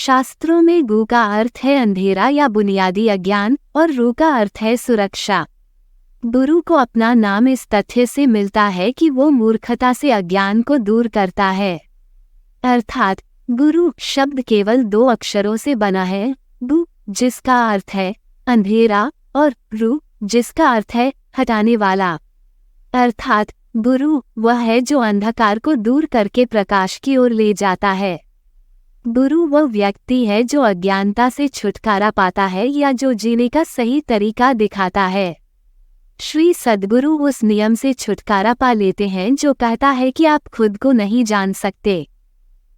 शास्त्रों में गु का अर्थ है अंधेरा या बुनियादी अज्ञान और रु का अर्थ है सुरक्षा। गुरु को अपना नाम इस तथ्य से मिलता है कि वो मूर्खता से अज्ञान को दूर करता है। अर्थात गुरु शब्द केवल 2 अक्षरों से बना है, गु जिसका अर्थ है अंधेरा और रु जिसका अर्थ है हटाने वाला। अर्थात गुरु वह है जो अंधकार को दूर करके प्रकाश की ओर ले जाता है। गुरु वह व्यक्ति है जो अज्ञानता से छुटकारा पाता है या जो जीने का सही तरीका दिखाता है। श्री सद्गुरु उस नियम से छुटकारा पा लेते हैं जो कहता है कि आप खुद को नहीं जान सकते।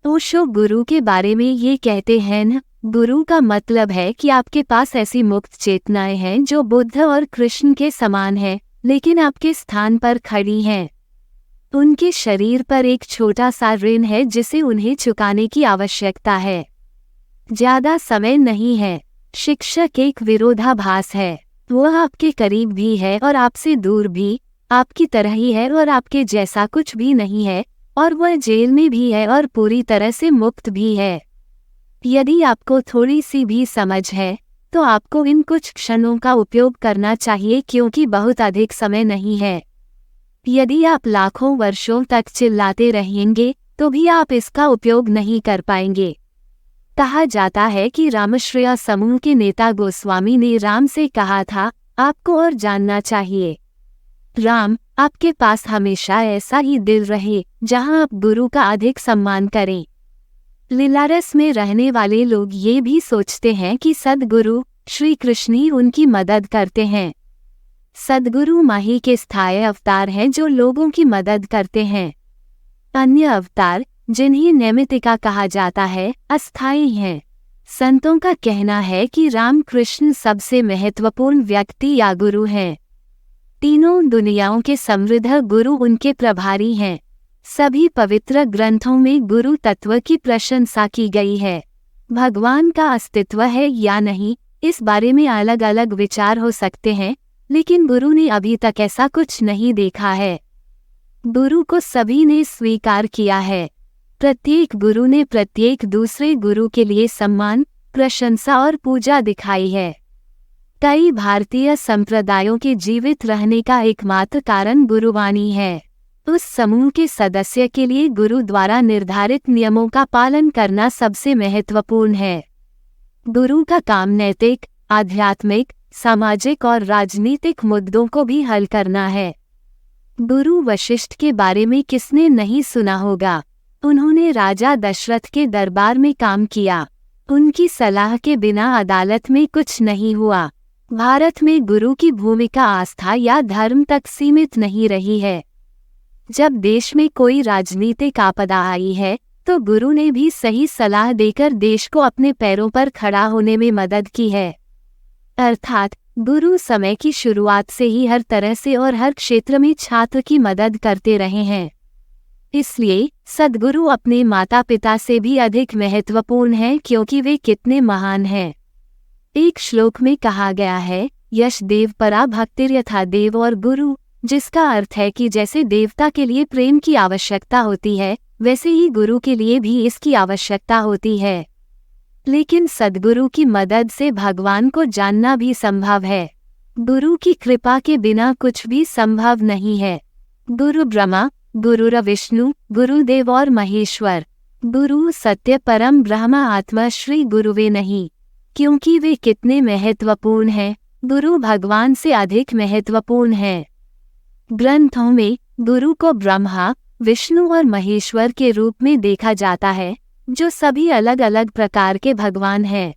ओशो गुरु के बारे में ये कहते हैं न, गुरु का मतलब है कि आपके पास ऐसी मुक्त चेतनाएं हैं जो बुद्ध और कृष्ण के समान हैं, लेकिन आपके स्थान पर खड़ी हैं। उनके शरीर पर एक छोटा सा ऋण है जिसे उन्हें चुकाने की आवश्यकता है। ज्यादा समय नहीं है। शिक्षक एक विरोधाभास है। वह आपके करीब भी है और आपसे दूर भी, आपकी तरह ही है और आपके जैसा कुछ भी नहीं है, और वह जेल में भी है और पूरी तरह से मुक्त भी है। यदि आपको थोड़ी सी भी समझ है तो आपको इन कुछ क्षणों का उपयोग करना चाहिए, क्योंकि बहुत अधिक समय नहीं है। यदि आप लाखों वर्षों तक चिल्लाते रहेंगे तो भी आप इसका उपयोग नहीं कर पाएंगे। कहा जाता है कि रामश्रेया समूह के नेता गोस्वामी ने राम से कहा था, आपको और जानना चाहिए। राम, आपके पास हमेशा ऐसा ही दिल रहे जहां आप गुरु का अधिक सम्मान करें। लीलारस में रहने वाले लोग ये भी सोचते हैं कि सद्गुरु श्री कृष्ण ही उनकी मदद करते हैं। सद्गुरु माही के स्थायी अवतार हैं जो लोगों की मदद करते हैं। अन्य अवतार, जिन्हें नैमित्तिका कहा जाता है, अस्थायी हैं। संतों का कहना है कि रामकृष्ण सबसे महत्वपूर्ण व्यक्ति या गुरु हैं। तीनों दुनियाओं के समृद्ध गुरु उनके प्रभारी हैं। सभी पवित्र ग्रंथों में गुरु तत्व की प्रशंसा की गई है। भगवान का अस्तित्व है या नहीं, इस बारे में अलग अलग विचार हो सकते हैं, लेकिन गुरु ने अभी तक ऐसा कुछ नहीं देखा है। गुरु को सभी ने स्वीकार किया है। प्रत्येक गुरु ने प्रत्येक दूसरे गुरु के लिए सम्मान, प्रशंसा और पूजा दिखाई है। कई भारतीय संप्रदायों के जीवित रहने का एकमात्र कारण गुरुवाणी है। उस समूह के सदस्य के लिए गुरु द्वारा निर्धारित नियमों का पालन करना सबसे महत्वपूर्ण है। गुरु का काम नैतिक, आध्यात्मिक, सामाजिक और राजनीतिक मुद्दों को भी हल करना है। गुरु वशिष्ठ के बारे में किसने नहीं सुना होगा। उन्होंने राजा दशरथ के दरबार में काम किया। उनकी सलाह के बिना अदालत में कुछ नहीं हुआ। भारत में गुरु की भूमिका आस्था या धर्म तक सीमित नहीं रही है। जब देश में कोई राजनीतिक आपदा आई है तो गुरु ने भी सही सलाह देकर देश को अपने पैरों पर खड़ा होने में मदद की है। अर्थात गुरु समय की शुरुआत से ही हर तरह से और हर क्षेत्र में छात्र की मदद करते रहे हैं। इसलिए सद्गुरु अपने माता पिता से भी अधिक महत्वपूर्ण हैं, क्योंकि वे कितने महान हैं। एक श्लोक में कहा गया है, यश देव परा भक्तिर्यथा देव और गुरु, जिसका अर्थ है कि जैसे देवता के लिए प्रेम की आवश्यकता होती है, वैसे ही गुरु के लिए भी इसकी आवश्यकता होती है। लेकिन सद्गुरु की मदद से भगवान को जानना भी संभव है। गुरु की कृपा के बिना कुछ भी संभव नहीं है। गुरु ब्रह्मा, गुरुर विष्णु, गुरुदेव और महेश्वर। गुरु सत्य परम ब्रह्म आत्मा श्री गुरुवे नहीं। क्योंकि वे कितने महत्वपूर्ण हैं, गुरु भगवान से अधिक महत्वपूर्ण हैं। ग्रंथों में गुरु को ब्रह्मा, विष्णु और महेश्वर के रूप में देखा जाता है, जो सभी अलग अलग प्रकार के भगवान हैं।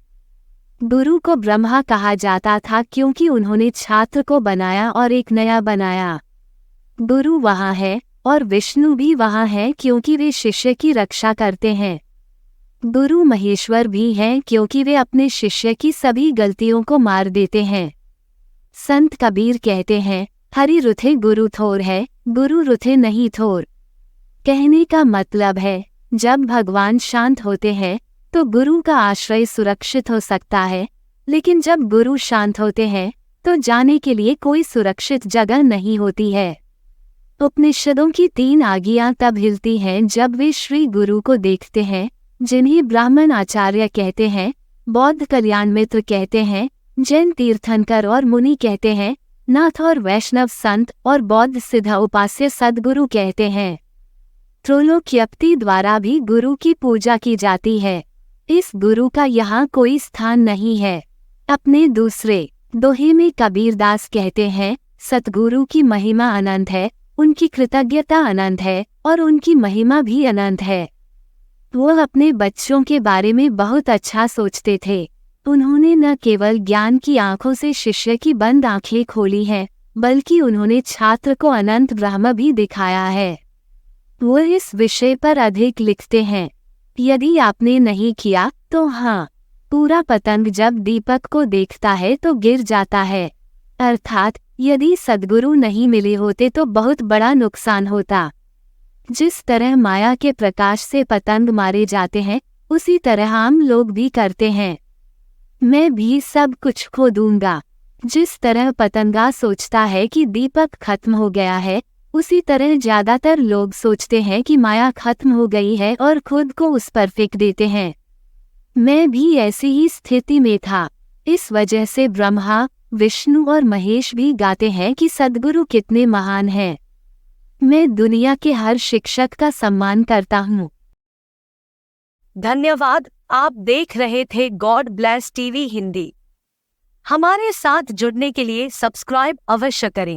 गुरु को ब्रह्मा कहा जाता था क्योंकि उन्होंने छात्र को बनाया और एक नया बनाया। गुरु वहाँ है और विष्णु भी वहाँ है क्योंकि वे शिष्य की रक्षा करते हैं। गुरु महेश्वर भी हैं क्योंकि वे अपने शिष्य की सभी गलतियों को मार देते हैं। संत कबीर कहते हैं, हरि रुथे गुरु थोर है, गुरु रुथे नहीं थोर। कहने का मतलब है, जब भगवान शांत होते हैं तो गुरु का आश्रय सुरक्षित हो सकता है, लेकिन जब गुरु शांत होते हैं तो जाने के लिए कोई सुरक्षित जगह नहीं होती है। उपनिषदों की 3 आज्ञाएं तब हिलती हैं जब वे श्री गुरु को देखते हैं, जिन्हें ब्राह्मण आचार्य कहते हैं, बौद्ध कल्याण मित्र कहते हैं, जैन तीर्थंकर और मुनि कहते हैं, नाथ और वैष्णव संत और बौद्ध सिद्ध उपास्य सद्गुरु कहते हैं। त्रोलोक्यप्ति द्वारा भी गुरु की पूजा की जाती है। इस गुरु का यहाँ कोई स्थान नहीं है। अपने दूसरे दोहे में कबीरदास कहते हैं, सतगुरु की महिमा अनंत है, उनकी कृतज्ञता अनंत है और उनकी महिमा भी अनंत है। वो अपने बच्चों के बारे में बहुत अच्छा सोचते थे। उन्होंने न केवल ज्ञान की आंखों से शिष्य की बंद आंखें खोली हैं, बल्कि उन्होंने छात्र को अनंत ब्रह्म भी दिखाया है। वो इस विषय पर अधिक लिखते हैं, यदि आपने नहीं किया तो हाँ, पूरा पतंग जब दीपक को देखता है तो गिर जाता है। अर्थात यदि सद्गुरु नहीं मिले होते तो बहुत बड़ा नुकसान होता। जिस तरह माया के प्रकाश से पतंग मारे जाते हैं, उसी तरह आम लोग भी करते हैं। मैं भी सब कुछ खो दूंगा। जिस तरह पतंगा सोचता है कि दीपक खत्म हो गया है, उसी तरह ज्यादातर लोग सोचते हैं कि माया खत्म हो गई है और खुद को उस पर फेंक देते हैं। मैं भी ऐसी ही स्थिति में था। इस वजह से ब्रह्मा, विष्णु और महेश भी गाते हैं कि सद्गुरु कितने महान हैं। मैं दुनिया के हर शिक्षक का सम्मान करता हूँ। धन्यवाद। आप देख रहे थे गॉड ब्लेस टीवी हिंदी। हमारे साथ जुड़ने के लिए सब्सक्राइब अवश्य करें।